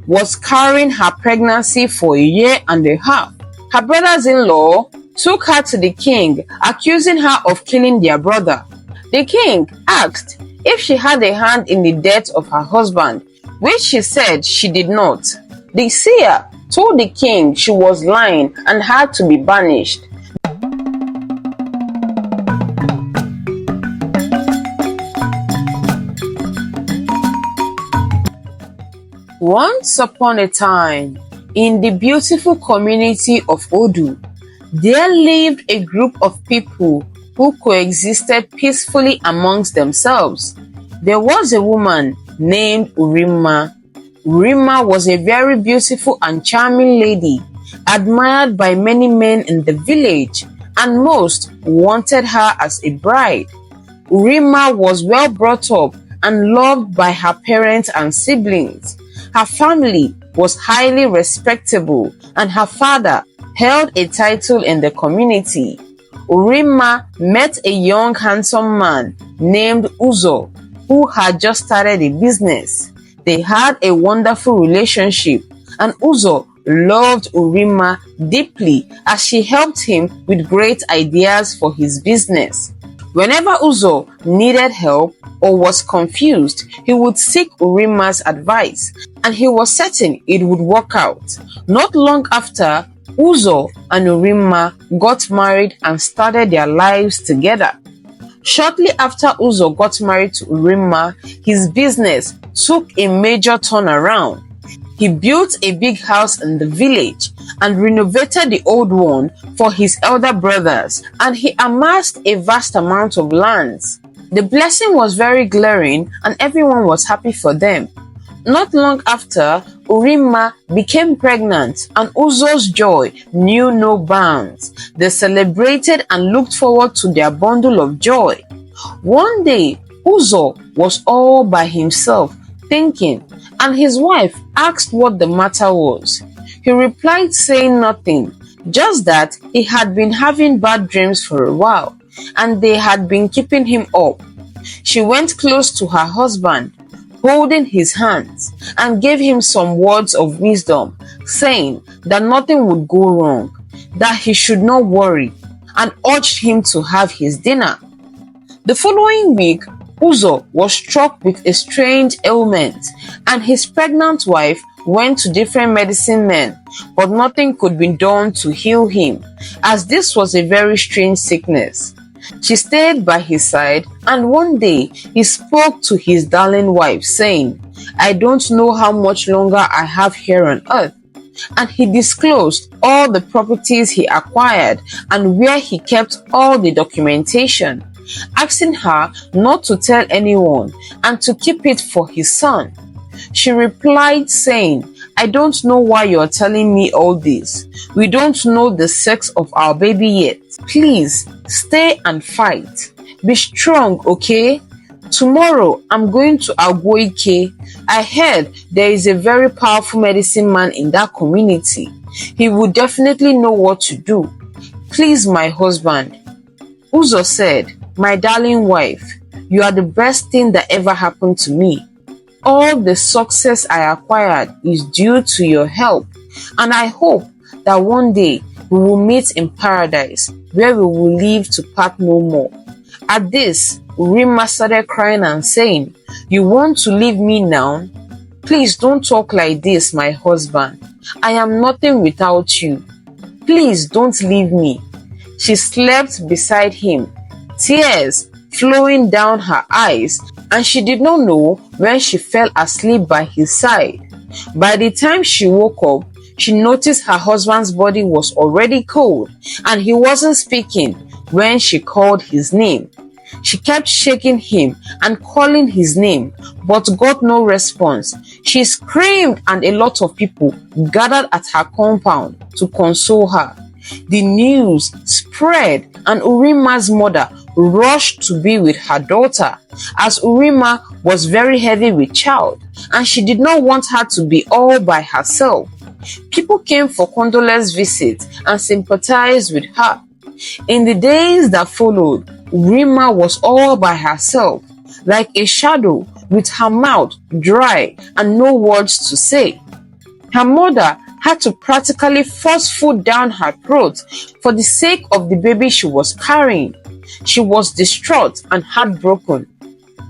was carrying her pregnancy for a year and a half. Her brothers-in-law took her to the king, accusing her of killing their brother. The king asked if she had a hand in the death of her husband, which she said she did not. The seer told the king she was lying and had to be banished. Once upon a time, in the beautiful community of Odu, there lived a group of people who coexisted peacefully amongst themselves. There was a woman named Urima. Urima was a very beautiful and charming lady, admired by many men in the village, and most wanted her as a bride. Urima was well brought up and loved by her parents and siblings. Her family was highly respectable, and her father held a title in the community. Urima met a young handsome man named Uzo, who had just started a business. They had a wonderful relationship, and Uzo loved Urima deeply as she helped him with great ideas for his business. Whenever Uzo needed help or was confused, he would seek Urima's advice, and he was certain it would work out. Not long after, Uzo and Urima got married and started their lives together. Shortly after Uzo got married to Urima, his business took a major turnaround. He built a big house in the village and renovated the old one for his elder brothers, and he amassed a vast amount of lands. The blessing was very glaring, and everyone was happy for them. Not long after, Urima became pregnant, and Uzo's joy knew no bounds. They celebrated and looked forward to their bundle of joy. One day, Uzo was all by himself thinking, and his wife asked what the matter was. He replied saying nothing, just that he had been having bad dreams for a while, and they had been keeping him up. She went close to her husband, holding his hands, and gave him some words of wisdom, saying that nothing would go wrong, that he should not worry, and urged him to have his dinner. The following week, Uzo was struck with a strange ailment, and his pregnant wife went to different medicine men, but nothing could be done to heal him, as this was a very strange sickness. She stayed by his side, and one day he spoke to his darling wife, saying, "I don't know how much longer I have here on earth." And he disclosed all the properties he acquired and where he kept all the documentation, asking her not to tell anyone and to keep it for his son. She replied saying, "I don't know why you're telling me all this. We don't know the sex of our baby yet. Please stay and fight. Be strong, okay? Tomorrow I'm going to Agwoike. I heard there is a very powerful medicine man in that community. He will definitely know what to do. Please, my husband." Uzo said, "My darling wife, you are the best thing that ever happened to me. All the success I acquired is due to your help, and I hope that one day we will meet in paradise, where we will live to part no more." At this, Urima started crying and saying, "You want to leave me now? Please don't talk like this, my husband. I am nothing without you. Please don't leave me." She slept beside him, tears flowing down her eyes, and she did not know when she fell asleep by his side. By the time she woke up, she noticed her husband's body was already cold, and he wasn't speaking when she called his name. She kept shaking him and calling his name, but got no response. She screamed, and a lot of people gathered at her compound to console her. The news spread, and Urima's mother rushed to be with her daughter, as Urima was very heavy with child, and she did not want her to be all by herself. People came for condolence visits and sympathized with her. In the days that followed, Urima was all by herself, like a shadow with her mouth dry and no words to say. Her mother had to practically force food down her throat for the sake of the baby she was carrying. She was distraught and heartbroken.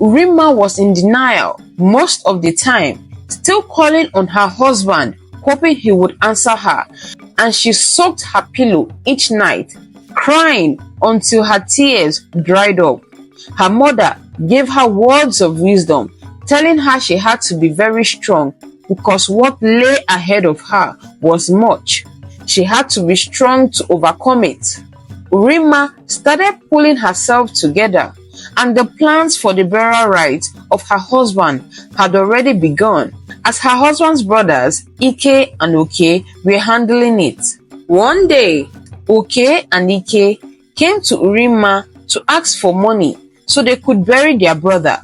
Urima was in denial most of the time, still calling on her husband, hoping he would answer her, and she soaked her pillow each night, crying until her tears dried up. Her mother gave her words of wisdom, telling her she had to be very strong because what lay ahead of her was much. She had to be strong to overcome it. Urima started pulling herself together, and the plans for the burial rites of her husband had already begun, as her husband's brothers, Ike and Oke, were handling it. One day, Oke and Ike came to Urima to ask for money so they could bury their brother,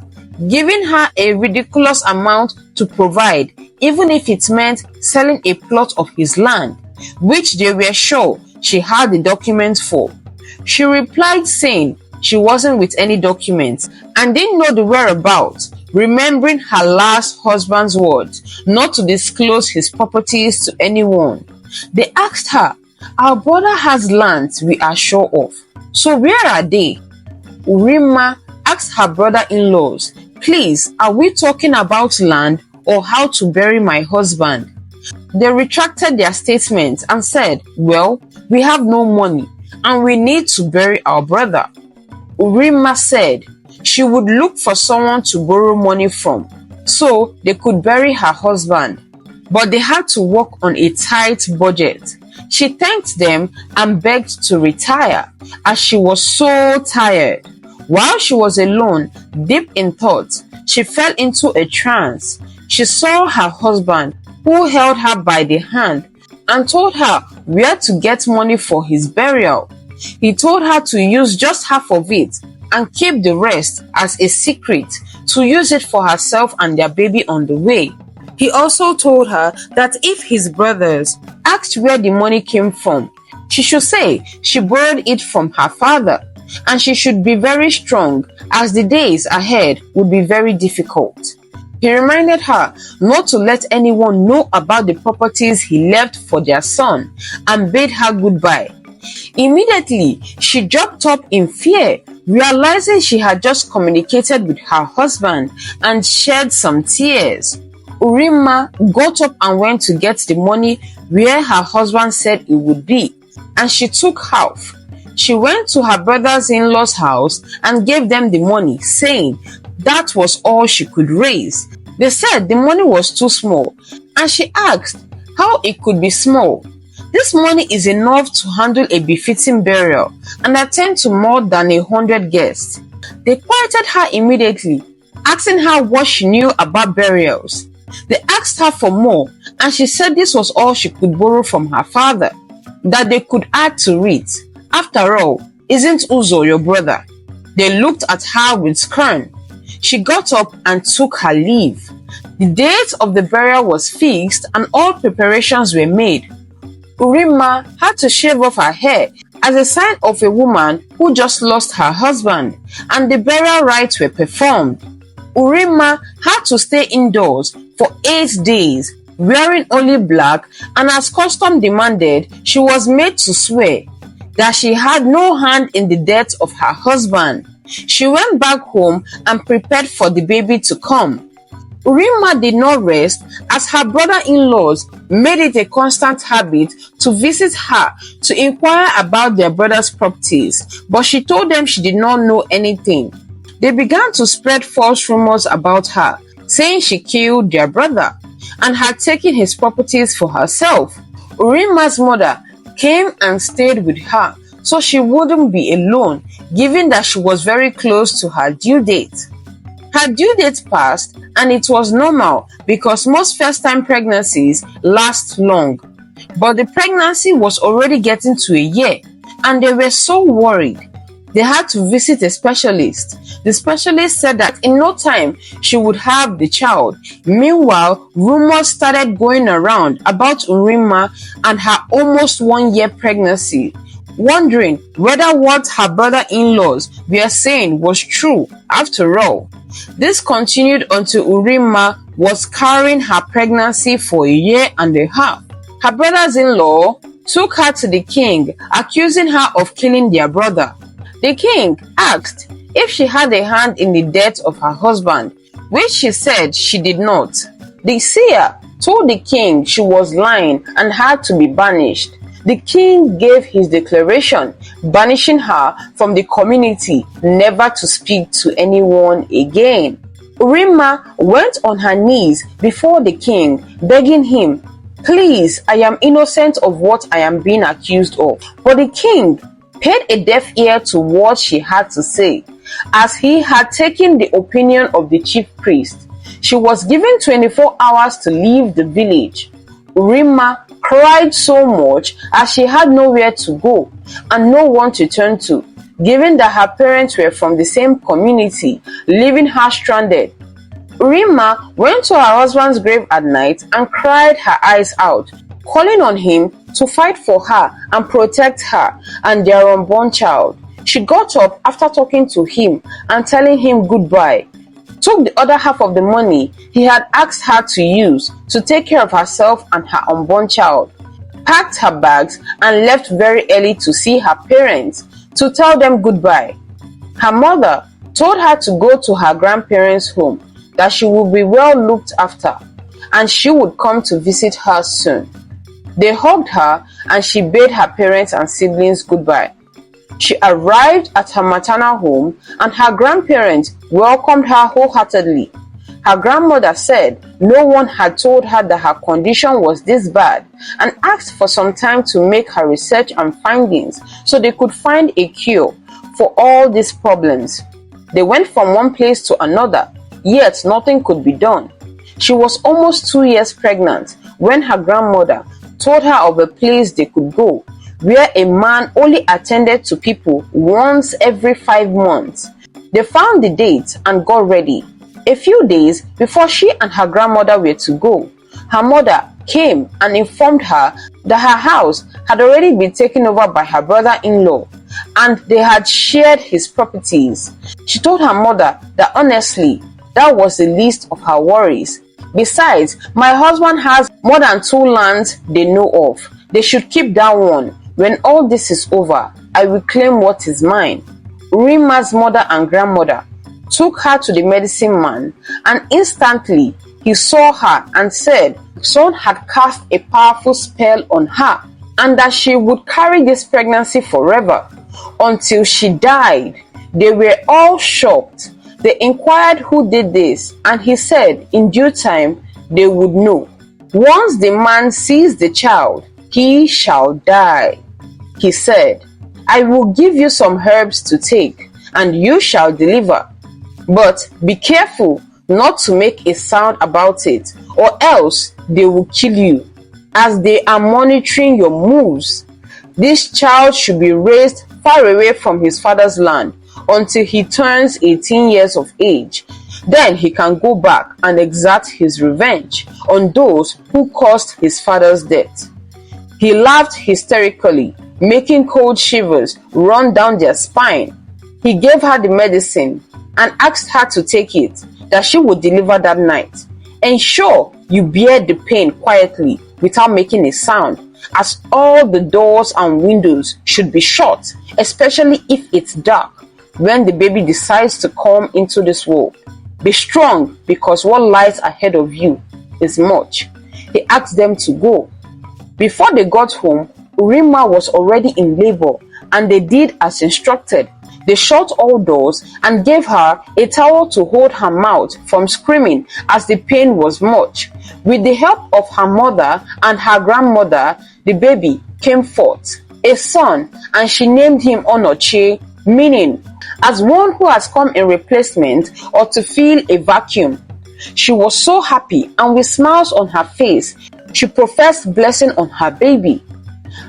giving her a ridiculous amount to provide, even if it meant selling a plot of his land, which they were sure she had the documents for. She replied saying she wasn't with any documents and didn't know the whereabouts, remembering her last husband's words not to disclose his properties to anyone. They asked her, "Our brother has lands we are sure of, so where are they?" Urima asked her brother-in-laws, "Please, are we talking about land or how to bury my husband?" They retracted their statements and said, "Well, we have no money and we need to bury our brother." Urima said she would look for someone to borrow money from so they could bury her husband, but they had to work on a tight budget. She thanked them and begged to retire as she was so tired. While she was alone, deep in thought, she fell into a trance. She saw her husband, who held her by the hand and told her where to get money for his burial. He told her to use just half of it and keep the rest as a secret to use it for herself and their baby on the way. He also told her that if his brothers asked where the money came from, she should say she borrowed it from her father, and she should be very strong as the days ahead would be very difficult. He reminded her not to let anyone know about the properties he left for their son and bade her goodbye. Immediately, she jumped up in fear, realizing she had just communicated with her husband and shed some tears. Urima got up and went to get the money where her husband said it would be, and she took half. She went to her brothers-in-law's house and gave them the money, saying that was all she could raise. They said the money was too small, and she asked how it could be small. This money is enough to handle a befitting burial and attend to more than 100 guests. They quieted her immediately, asking her what she knew about burials. They asked her for more, and she said this was all she could borrow from her father, that they could add to it. After all, isn't Uzo your brother? They looked at her with scorn. She got up and took her leave. The date of the burial was fixed and all preparations were made. Urima had to shave off her hair as a sign of a woman who just lost her husband, and the burial rites were performed. Urima had to stay indoors for 8 days, wearing only black, and as custom demanded, she was made to swear that she had no hand in the death of her husband. She went back home and prepared for the baby to come. Urima did not rest as her brother-in-laws made it a constant habit to visit her to inquire about their brother's properties, but she told them she did not know anything. They began to spread false rumors about her, saying she killed their brother and had taken his properties for herself. Urima's mother came and stayed with her so she wouldn't be alone, given that she was very close to her due date. Her due date passed, and it was normal because most first-time pregnancies last long. But the pregnancy was already getting to a year, and they were so worried. They had to visit a specialist. The specialist said that in no time she would have the child. Meanwhile, rumors started going around about Urima and her almost 1-year pregnancy, wondering whether what her brother-in-laws were saying was true after all. This continued until Urima was carrying her pregnancy for a year and a half. Her brothers-in-law took her to the king, accusing her of killing their brother. The king asked if she had a hand in the death of her husband, which she said she did not. The seer told the king she was lying and had to be banished. The king gave his declaration, banishing her from the community, never to speak to anyone again. Urima went on her knees before the king, begging him, "Please, I am innocent of what I am being accused of." But the king paid a deaf ear to what she had to say, as he had taken the opinion of the chief priest. She was given 24 hours to leave the village. Urima cried so much as she had nowhere to go and no one to turn to, given that her parents were from the same community, leaving her stranded. Urima went to her husband's grave at night and cried her eyes out, calling on him to fight for her and protect her and their unborn child. She got up after talking to him and telling him goodbye, took the other half of the money he had asked her to use to take care of herself and her unborn child, packed her bags and left very early to see her parents to tell them goodbye. Her mother told her to go to her grandparents' home, that she would be well looked after and she would come to visit her soon. They hugged her and she bade her parents and siblings goodbye. She arrived at her maternal home and her grandparents welcomed her wholeheartedly. Her grandmother said no one had told her that her condition was this bad and asked for some time to make her research and findings so they could find a cure for all these problems. They went from one place to another, yet nothing could be done. She was almost 2 years pregnant when her grandmother told her of a place they could go, where a man only attended to people once every 5 months. They found the date and got ready. A few days before she and her grandmother were to go, her mother came and informed her that her house had already been taken over by her brother-in-law and they had shared his properties. She told her mother that honestly, that was the least of her worries. Besides, my husband has more than 2 lands they know of. They should keep that one. When all this is over, I will claim what is mine. Urima's mother and grandmother took her to the medicine man, and instantly he saw her and said someone had cast a powerful spell on her and that she would carry this pregnancy forever until she died. They were all shocked. They inquired who did this, and he said in due time they would know. Once the man sees the child, he shall die. He said, I will give you some herbs to take, and you shall deliver. But be careful not to make a sound about it, or else they will kill you, as they are monitoring your moves. This child should be raised far away from his father's land until he turns 18 years of age. Then he can go back and exact his revenge on those who caused his father's death. He laughed hysterically, making cold shivers run down their spine. He gave her the medicine and asked her to take it, that she would deliver that night. Ensure you bear the pain quietly without making a sound, as all the doors and windows should be shut, especially if it's dark when the baby decides to come into this world. Be strong, because what lies ahead of you is much. He asked them to go. Before they got home, Urima was already in labor, and they did as instructed. They shut all doors and gave her a towel to hold her mouth from screaming as the pain was much. With the help of her mother and her grandmother, the baby came forth, a son, and she named him Onoche, meaning as one who has come in replacement or to fill a vacuum. She was so happy, and with smiles on her face, she professed blessing on her baby.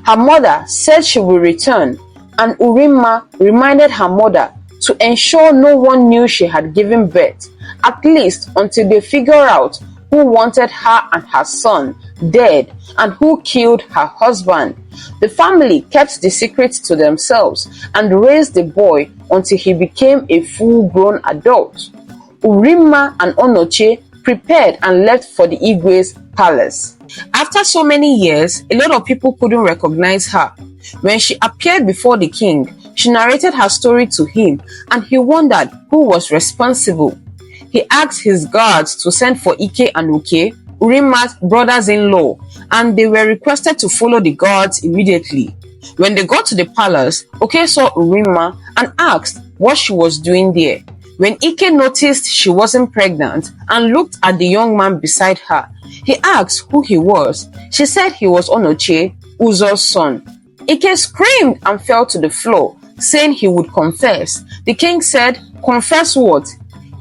Her mother said she will return, and Urima reminded her mother to ensure no one knew she had given birth, at least until they figure out who wanted her and her son dead and who killed her husband. The family kept the secret to themselves and raised the boy until he became a full-grown adult. Urimma and Onoche prepared and left for the Igwe's palace. After so many years, a lot of people couldn't recognize her. When she appeared before the king, she narrated her story to him, and he wondered who was responsible. He asked his guards to send for Ike and Uke, Urimma's brothers-in-law, and they were requested to follow the guards immediately. When they got to the palace, Uke saw Urimma and asked what she was doing there. When Ike noticed she wasn't pregnant and looked at the young man beside her, he asked who he was. She said he was Onoche, Uzo's son. Ike screamed and fell to the floor, saying he would confess. The king said, "Confess what?"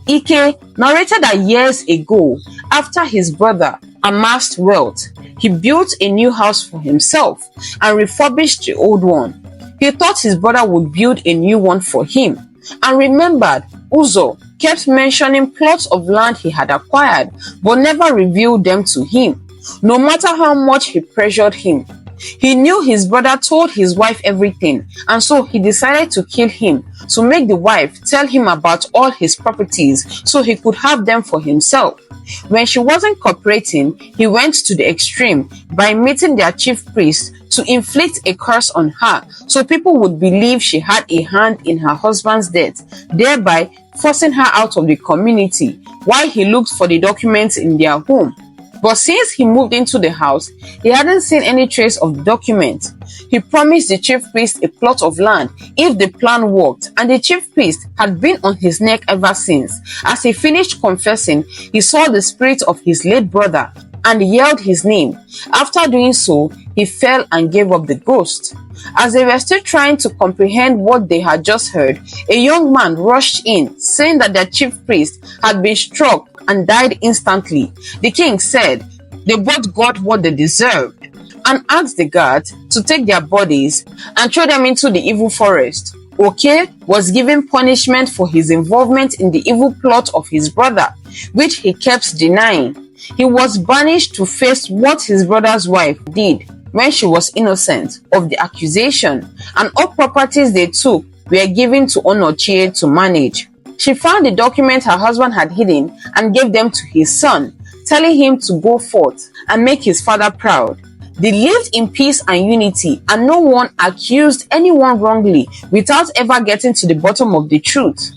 Ike narrated that years ago, after his brother amassed wealth, he built a new house for himself and refurbished the old one. He thought his brother would build a new one for him, and remembered Uzo kept mentioning plots of land he had acquired but never revealed them to him, no matter how much he pressured him. He knew his brother told his wife everything, and so he decided to kill him to make the wife tell him about all his properties so he could have them for himself. When she wasn't cooperating, he went to the extreme by meeting their chief priest to inflict a curse on her so people would believe she had a hand in her husband's death, thereby forcing her out of the community while he looked for the documents in their home. But since he moved into the house, he hadn't seen any trace of the document. He promised the chief priest a plot of land if the plan worked, and the chief priest had been on his neck ever since. As he finished confessing, he saw the spirit of his late brother and yelled his name. After doing so, he fell and gave up the ghost. As they were still trying to comprehend what they had just heard, a young man rushed in, saying that their chief priest had been struck and died instantly. The king said they both got what they deserved and asked the guards to take their bodies and throw them into the evil forest. Oke was given punishment for his involvement in the evil plot of his brother, which he kept denying. He was banished to face what his brother's wife did when she was innocent of the accusation, and all properties they took were given to Onochie to manage. She found the document her husband had hidden and gave them to his son, telling him to go forth and make his father proud. They lived in peace and unity, and no one accused anyone wrongly without ever getting to the bottom of the truth.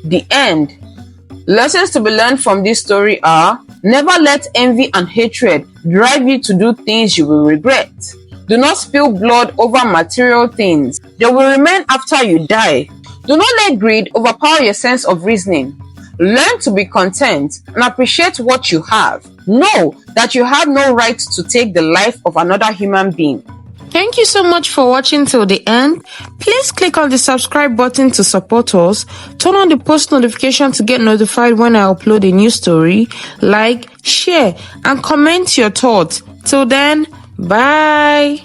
The end. Lessons to be learned from this story are: never let envy and hatred drive you to do things you will regret. Do not spill blood over material things. They will remain after you die. Do not let greed overpower your sense of reasoning. Learn to be content and appreciate what you have. Know that you have no right to take the life of another human being. Thank you so much for watching till the end. Please click on the subscribe button to support us. Turn on the post notification to get notified when I upload a new story. Like, share, and comment your thoughts. Till then, bye.